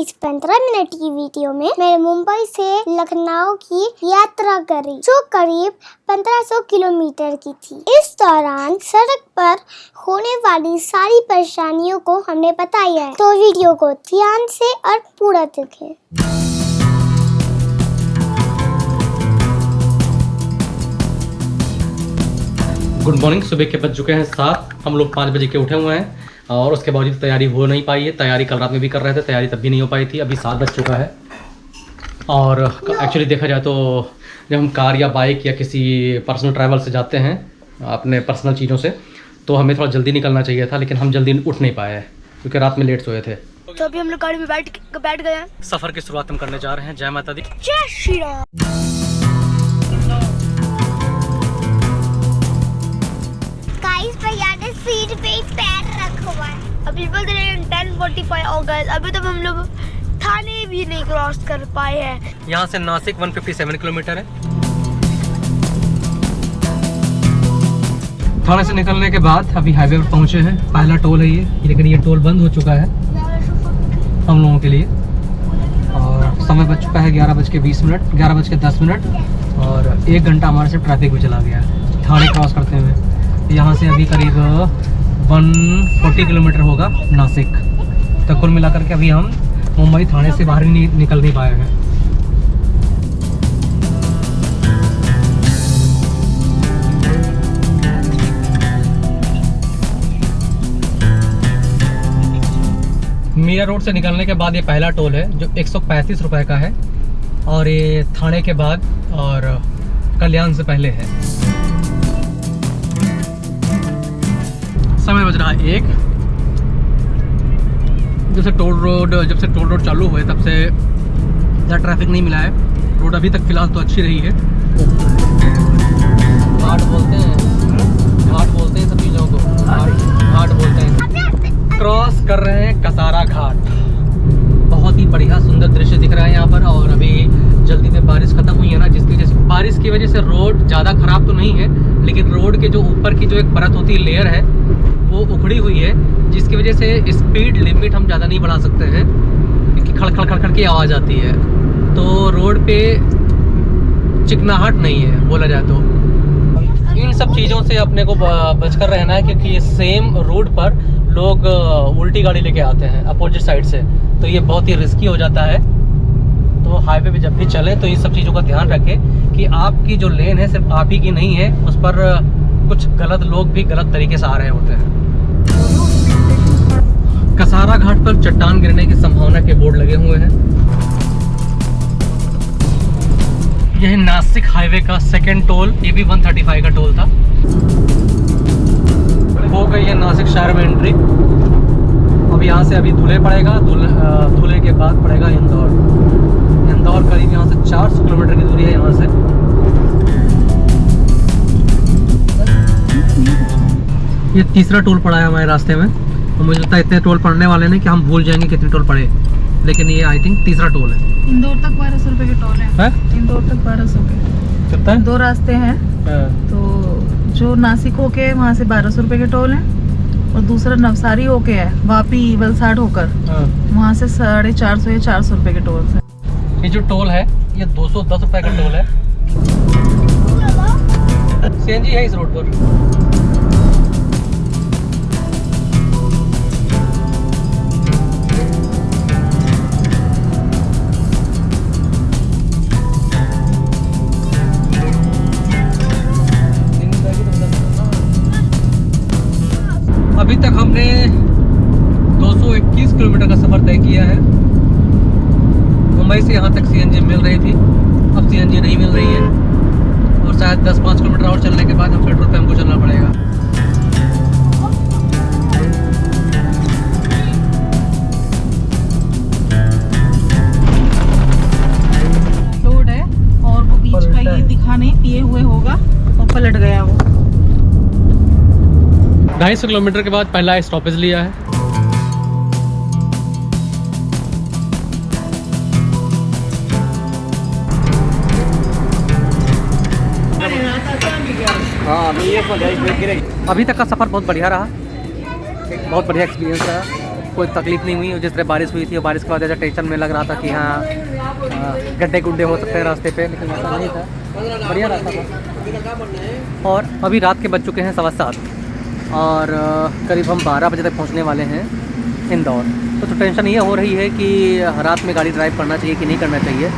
इस 15 मिनट की वीडियो में मैं मुंबई से लखनऊ की यात्रा करी जो करीब 1500 किलोमीटर की थी। इस दौरान सड़क पर होने वाली सारी परेशानियों को हमने बताया है, तो वीडियो को ध्यान से और पूरा देखें। Good morning. सुबह के बज चुके हैं 7। हम लोग 5 बजे के उठे हुए हैं और उसके बावजूद तैयारी हो नहीं पाई है। तैयारी कल रात में भी कर रहे थे, तैयारी तब भी नहीं हो पाई थी। अभी 7 बज चुका है और एक्चुअली देखा जाए तो जब हम कार या बाइक या किसी पर्सनल ट्रैवल से जाते हैं अपने पर्सनल चीज़ों से, तो हमें थोड़ा जल्दी निकलना चाहिए था, लेकिन हम जल्दी उठ नहीं पाए क्योंकि रात में लेट सोए थे। तो अभी हम लोग गाड़ी में बैठ गए हैं। सफ़र की शुरुआत हम करने जा रहे हैं। जय माता दी, जय श्री राम। भैया ने सीट पे ही पैर रखा हुआ है। अभी बोल रहे हैं 10:45 हो गए, अभी तक हम लोग थाने भी नहीं क्रॉस कर पाए हैं। यहाँ से नासिक 157 किलोमीटर है। थाने से निकलने के बाद अभी हाईवे पर पहुँचे हैं। पहला टोल है ये, लेकिन ये टोल बंद हो चुका है हम लोगों के लिए। और समय बच चुका है 11:20, 11:10 और 1 घंटा हमारे से ट्रैफिक में चला गया है थाने क्रॉस करते हुए। यहाँ से अभी करीब 140 किलोमीटर होगा नासिक। तो कुल मिलाकर के अभी हम मुंबई थाने से बाहर ही निकल नहीं पाए हैं। मीरा रोड से निकलने के बाद ये पहला टोल है जो 135 रुपए का है और ये थाने के बाद और कल्याण से पहले है। समय बज रहा है 1। जब से टोल रोड चालू हुए तब से ज़्यादा ट्रैफिक नहीं मिला है। रोड अभी तक फ़िलहाल तो अच्छी रही है। घाट बोलते हैं सब चीज़ों को, घाट बोलते हैं। क्रॉस कर रहे हैं कसारा घाट। बहुत ही बढ़िया सुंदर दृश्य दिख रहा है यहाँ पर। और अभी जल्दी में बारिश ख़त्म हुई है ना, जिसकी वजह से बारिश की वजह से रोड ज़्यादा ख़राब तो नहीं है, लेकिन रोड के जो ऊपर की जो एक परत होती है, लेयर है, वो उखड़ी हुई है, जिसकी वजह से स्पीड लिमिट हम ज़्यादा नहीं बढ़ा सकते हैं क्योंकि खड़ खड़ की आवाज़ आती है। तो रोड पे चिकनाहट नहीं है बोला जाए तो। इन सब चीज़ों से अपने को बचकर रहना है क्योंकि सेम रोड पर लोग उल्टी गाड़ी लेके आते हैं अपोजिट साइड से, तो ये बहुत ही रिस्की हो जाता है। तो हाईवे पे जब भी चलें तो इन सब चीज़ों का ध्यान रखें कि आपकी जो लेन है सिर्फ आप ही की नहीं है, उस पर कुछ गलत लोग भी गलत तरीके से आ रहे होते हैं। कसारा घाट पर चट्टान गिरने की संभावना के बोर्ड लगे हुए हैं। यह नासिक हाईवे का सेकंड टोल, ये भी 135 का टोल था। हो गई है नासिक शहर में एंट्री। अब यहाँ से अभी धुले पड़ेगा, धुले के बाद पड़ेगा इंदौर करीब यहाँ से 400 किलोमीटर की दूरी है यहाँ से। ये तीसरा टोल पड़ा है हमारे रास्ते में और मुझे लगता है इतने टोल पड़ने वाले हैं कि हम भूल जाएंगे कितने टोल पड़े, लेकिन ये आई थिंक तीसरा टोल है। इंदौर तक 1200 रुपए के टोल है। इंदौर तक 1200 के कितना है? 2 रास्ते हैं। तो जो नासिक होके वहाँ से 1200 रुपए के टोल है और दूसरा नवसारी होके है वापी वलसाड होकर, वहाँ से 450 या 400 रुपए के टोल है। ये जो टोल है ये 210 रुपए का टोल है। सीएनजी है इस रोड पर। अभी तक हमने 221 किलोमीटर का सफ़र तय किया है। मुंबई से यहाँ तक सीएनजी मिल रही थी, अब सीएनजी नहीं मिल रही है और शायद 10-5 किलोमीटर और चलने के बाद हम पेट्रोल पे हमको चलना पड़ेगा। रोड है और वो बीच का ये दिखा नहीं पिए हुए होगा और पलट गया वो। 250 किलोमीटर के बाद पहला स्टॉपेज लिया है। अभी तक का सफ़र बहुत बढ़िया रहा, बहुत बढ़िया एक्सपीरियंस रहा। कोई तकलीफ नहीं हुई। जिस तरह बारिश हुई थी और बारिश के बाद ऐसा टेंशन में लग रहा था कि हाँ गड्ढे गुड्ढे हो सकते हैं रास्ते पे, लेकिन ऐसा नहीं था, बढ़िया रास्ता था। और अभी रात के बज चुके हैं 7:15 और करीब हम 12 बजे तक पहुंचने वाले हैं इंदौर। तो टेंशन ये हो रही है कि रात में गाड़ी ड्राइव करना चाहिए कि नहीं करना चाहिए।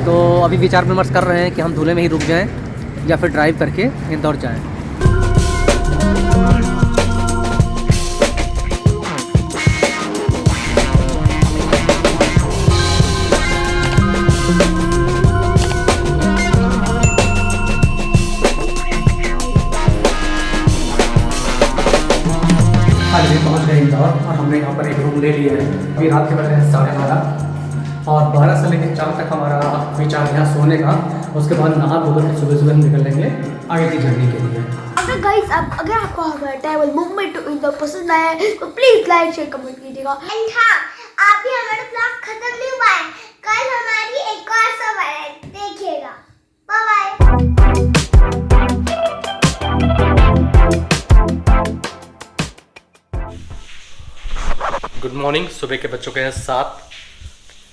तो अभी विचार विमर्श कर रहे हैं कि हम धुले में ही रुक जाएं या फिर ड्राइव करके इंदौर जाएं। आज भी पहुँच गए इंदौर और हमने यहाँ पर एक रूम ले लिया है। अभी रात के बज रहे हैं 12:30 और 12 से लेकर 4 तक हमारा विचार है सोने का। उसके बाद नहा धोकर के सुबह सुबह निकल लेंगे आगे की जर्नी के लिए। अगर गाइस अगर आपको हमारा ट्रैवल मुंबई टू इंदौर पसंद आया तो प्लीज लाइक शेयर कमेंट कीजिएगा। एंड हाँ, आप ही हमारा ब्लॉग खत्म नहीं हुआ है, कल हमारी एक और सवाल है, देखिएगा। Bye bye. Good morning. सुबह के बज चुके हैं 7।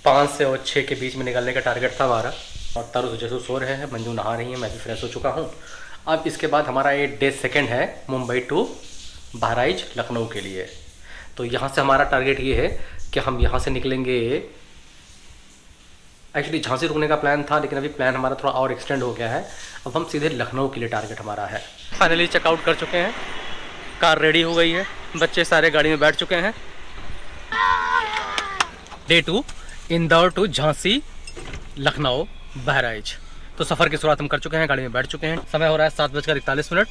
5 से और 6 के बीच में निकलने का टारगेट था हमारा। और तारू जैसे सो रहे हैं, मंजू नहा रही है, मैं भी फ्रेश हो चुका हूँ। अब इसके बाद हमारा ये डे 2 है मुंबई टू बहराइच लखनऊ के लिए। तो यहाँ से हमारा टारगेट ये है कि हम यहाँ से निकलेंगे। एक्चुअली झांसी रुकने का प्लान था, लेकिन अभी प्लान हमारा थोड़ा और एक्सटेंड हो गया है। अब हम सीधे लखनऊ के लिए टारगेट हमारा है। फाइनली चेकआउट कर चुके हैं, कार रेडी हो गई है, बच्चे सारे गाड़ी में बैठ चुके हैं। Day 2 Indore to Jhansi Lucknow Bahraich. तो सफ़र की शुरुआत हम कर चुके हैं, गाड़ी में बैठ चुके हैं। समय हो रहा है 7:41।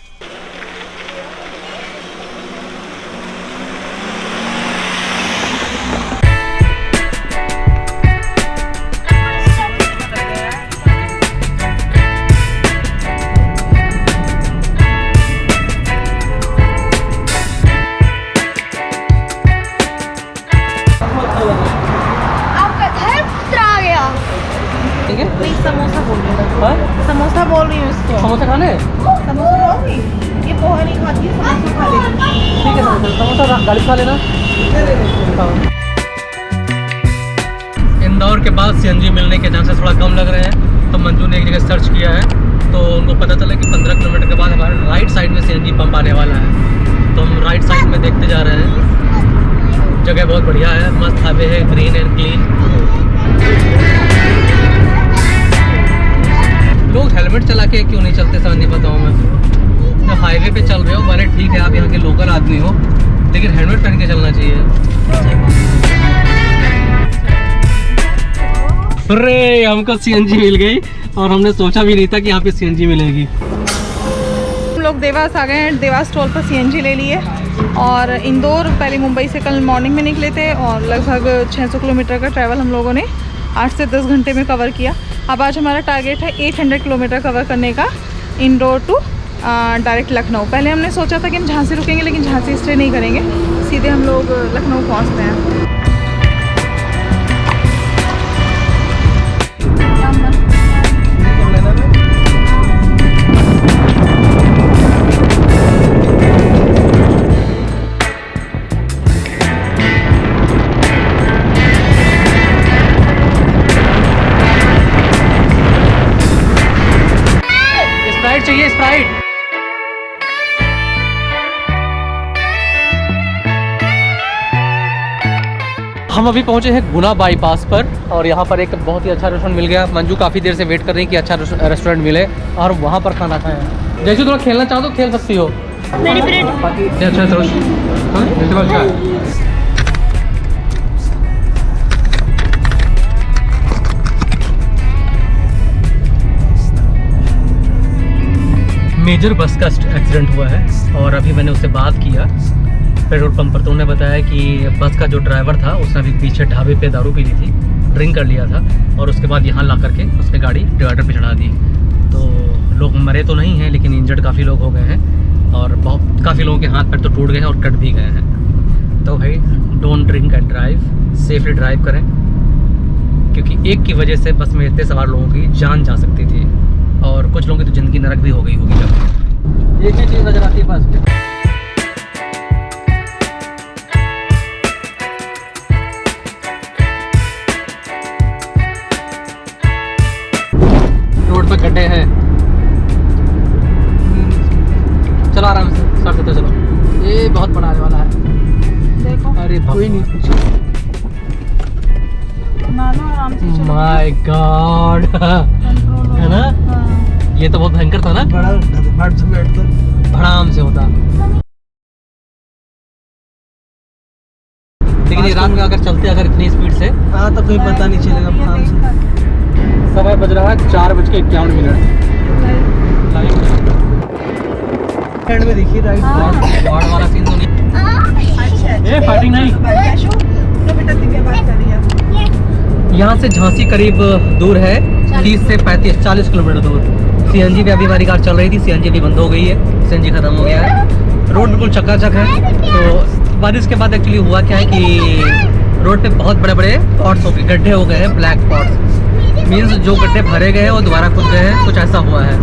नहीं, समोसा बोल रही हूँ। समोसा बोल रही हूँ इसको। समोसा खाने? समोसा खाओगी? ये पोहा नहीं खाती है, समोसा खा लेगी। ठीक है, समोसा गाड़ी खा लेना। इंदौर के बाद सीएनजी मिलने के चांसेस थोड़ा कम लग रहे हैं। तो मंजू ने एक जगह सर्च किया है, तो उनको पता चला कि 15 किलोमीटर के बाद हमारे राइट साइड में सीएनजी पंप आने वाला है। तो हम राइट साइड में देखते जा रहे हैं। जगह बहुत बढ़िया है, मस्त हाईवे है, ग्रीन एंड क्लीन। लोग हेलमेट चला के क्यों नहीं चलते समझ नहीं पाता हूँ मैं। जब हाईवे पे चल रहे हो वाले ठीक है, आप यहाँ के लोकल आदमी हो, लेकिन हेलमेट पहन के चलना चाहिए। अरे हमको सीएनजी मिल गई और हमने सोचा भी नहीं था कि यहाँ पे सीएनजी मिलेगी। हम लोग देवास आ गए हैं, देवास टोल पर सीएनजी ले लिए और इंदौर पहले मुंबई से कल मॉर्निंग में निकले थे और लगभग 600 किलोमीटर का ट्रैवल हम लोगों ने 8 से 10 घंटे में कवर किया। अब आज हमारा टारगेट है 800 किलोमीटर कवर करने का, इंदौर टू डायरेक्ट लखनऊ। पहले हमने सोचा था कि हम झांसी रुकेंगे, लेकिन झांसी स्टे नहीं करेंगे, सीधे हम लोग लखनऊ पहुंचते हैं। चाहिए स्प्राइट। हम अभी पहुंचे हैं गुना बाईपास पर और यहाँ पर एक बहुत ही अच्छा रेस्टोरेंट मिल गया। मंजू काफ़ी देर से वेट कर रही है कि अच्छा रेस्टोरेंट मिले और वहाँ पर खाना खाएं। जैसे थोड़ा खेलना चाहो तो खेल सकती हो। मेरी पीरियड अच्छा मेजर बस का एक्सीडेंट हुआ है और अभी मैंने उससे बात किया पेट्रोल पंप पर, तो उन्होंने बताया कि बस का जो ड्राइवर था उसने अभी पीछे ढाबे पे दारू पी ली थी, ड्रिंक कर लिया था और उसके बाद यहाँ ला करके उसने गाड़ी डिवाइडर पे चढ़ा दी। तो लोग मरे तो नहीं हैं, लेकिन इंजर्ड काफ़ी लोग हो गए हैं और काफ़ी लोगों के हाथ पैर तो टूट गए हैं और कट भी गए हैं। तो भाई don't drink and drive, safely drive करें, क्योंकि एक की वजह से बस में इतने सवार लोगों की जान जा सकती थी और कुछ लोगों की तो ज़िंदगी नरक भी हो गई होगी। जब एक ही चीज़ नज़र आती है बस। माय गॉड है ना, ये तो बहुत भयंकर था ना, बड़ा भड़ाम से होता। लेकिन ये रात में अगर चलते अगर इतनी स्पीड से, हाँ तो कोई पता नहीं चलेगा। समय बज रहा है 4:51। एंड में देखिए राइट वार्ड वाला सीन तो नहीं, ये फाइटिंग नहीं। यहाँ से झांसी करीब दूर है, 30 से 40 किलोमीटर दूर। सीएनजी पे अभी हमारी कार चल रही थी, सीएनजी अभी बंद हो गई है, सीएनजी खत्म हो गया है। रोड बिल्कुल चकाचक है। तो बारिश के बाद एक्चुअली हुआ क्या है कि रोड पे बहुत बड़े बड़े पॉट्स हो गए, गड्ढे हो गए हैं, ब्लैक पॉट्स मीन्स जो गड्ढे भरे गए हैं वो दोबारा खुद गए हैं, कुछ ऐसा हुआ है।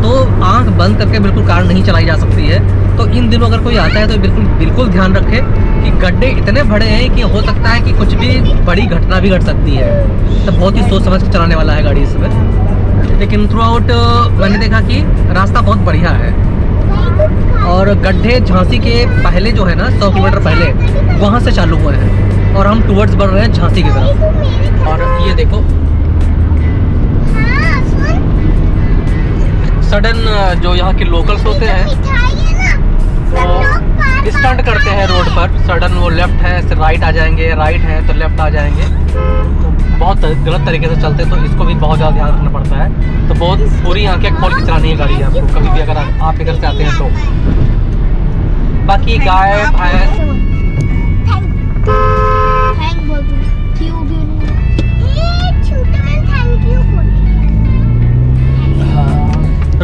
तो आंख बंद करके बिल्कुल कार नहीं चलाई जा सकती है। तो इन दिनों अगर कोई आता है तो बिल्कुल ध्यान रखे कि गड्ढे इतने बड़े हैं कि हो सकता है कि कुछ भी बड़ी घटना भी घट सकती है। तो बहुत ही सोच समझ के चलाने वाला है गाड़ी इसमें। लेकिन थ्रू आउट मैंने देखा कि रास्ता बहुत बढ़िया है, और गड्ढे झांसी के पहले जो है ना 100 किलोमीटर पहले वहाँ से चालू हुए हैं, और हम टूवर्ड्स बढ़ रहे हैं झांसी की तरफ। और ये देखो सडन जो यहाँ के लोकल्स होते हैं वो स्टंट करते हैं रोड पर। सडन वो लेफ्ट है राइट आ जाएंगे, राइट है तो लेफ्ट आ जाएंगे, तो बहुत गलत तरीके से चलते हैं। तो इसको भी बहुत ज़्यादा ध्यान रखना पड़ता है। तो बहुत पूरी आंखें खोल के चलानी है गाड़ी आपको कभी भी अगर आप इधर से आते हैं तो। बाकी गाय भैंस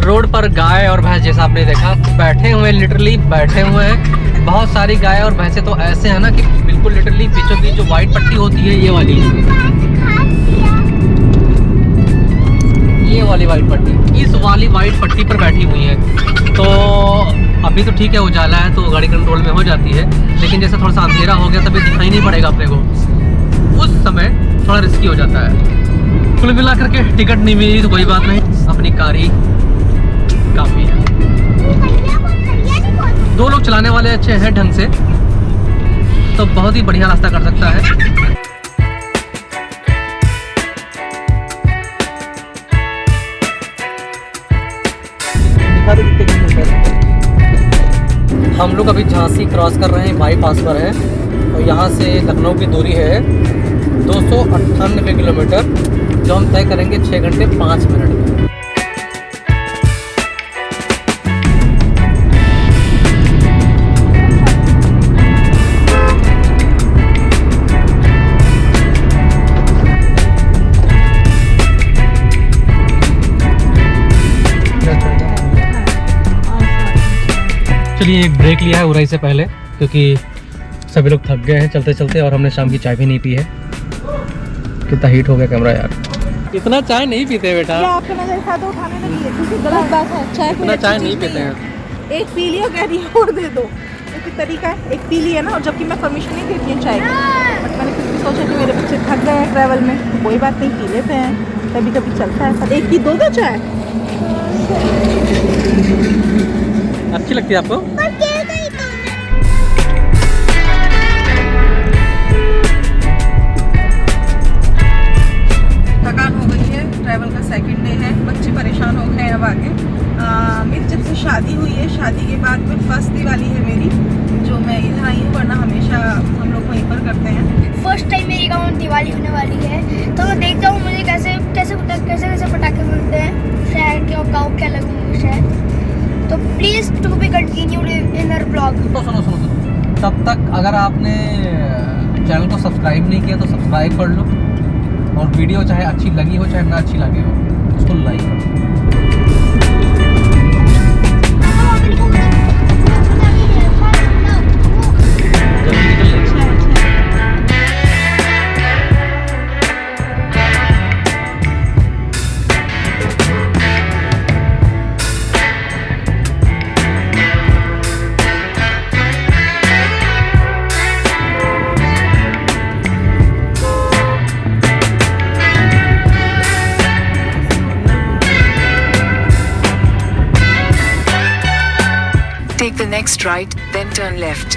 रोड पर गाय और भैंस जैसा आपने देखा बैठे हुए, लिटरली बैठे हुए हैं। बहुत सारी गाय और भैंसे तो ऐसे हैं ना कि बिल्कुल लिटरली बीचों बीच जो वाइट पट्टी होती है ये वाली वाइट पट्टी, इस वाली वाइट पट्टी पर बैठी हुई है। तो अभी तो ठीक है उजाला है तो गाड़ी कंट्रोल में हो जाती है, लेकिन जैसे थोड़ा सा अंधेरा हो गया तभी दिखाई नहीं पड़ेगा अपने को, उस समय थोड़ा रिस्की हो जाता है। कुल मिला करके टिकट नहीं मिली तो कोई बात नहीं, अपनी कार ही काफ़ी है। 2 लोग चलाने वाले अच्छे हैं ढंग से तो बहुत ही बढ़िया रास्ता कर सकता है। हम लोग अभी झांसी क्रॉस कर रहे हैं, बाईपास पर है, और यहाँ से लखनऊ की दूरी है 298 किलोमीटर, जो हम तय करेंगे 6 घंटे 5 मिनट में। चलिए एक ब्रेक लिया है उराई से पहले, क्योंकि सभी लोग थक गए हैं चलते चलते, और हमने शाम की चाय भी नहीं पी है। कितना हीट हो गया कैमरा यार। इतना चाय नहीं पीते बेटा, आपके नजर साथ उठाने लगी है, क्योंकि गलत बात है। चाय इतना चाय नहीं पीते हैं। एक पी लियो कह रही है और दे दो, क्योंकि तरीका है। एक पी लिया ना, और जबकि मैं परमिशन नहीं देती हूँ चाय की, बट मैंने फिर सोचा कि मेरे बच्चे थक गए हैं ट्रैवल में, तो कोई बात नहीं पी लेते हैं, कभी कभी चलता है। पर एक की दो चाय अच्छी लगती है आपको? थकान हो गई है, ट्रैवल का सेकंड डे है, बच्चे परेशान हो गए हैं। अब आगे मेरी जब से शादी हुई है, शादी के बाद में फर्स्ट दिवाली है मेरी, जो मैं इधर आई हूँ, वरना हमेशा हम लोग वहीं पर करते हैं। फर्स्ट टाइम मेरी गाँव में दिवाली होने वाली है, तो मैं देखता हूँ मुझे कैसे पटाखे मिलते हैं शहर के, और गाँव के अलग होंगे शायद। तो please to be continued in our blog. तो सुनो तब तक अगर आपने चैनल को सब्सक्राइब नहीं किया तो सब्सक्राइब कर लो, और वीडियो चाहे अच्छी लगी हो चाहे ना अच्छी लगी हो उसको लाइक करो। Take the next right, then turn left.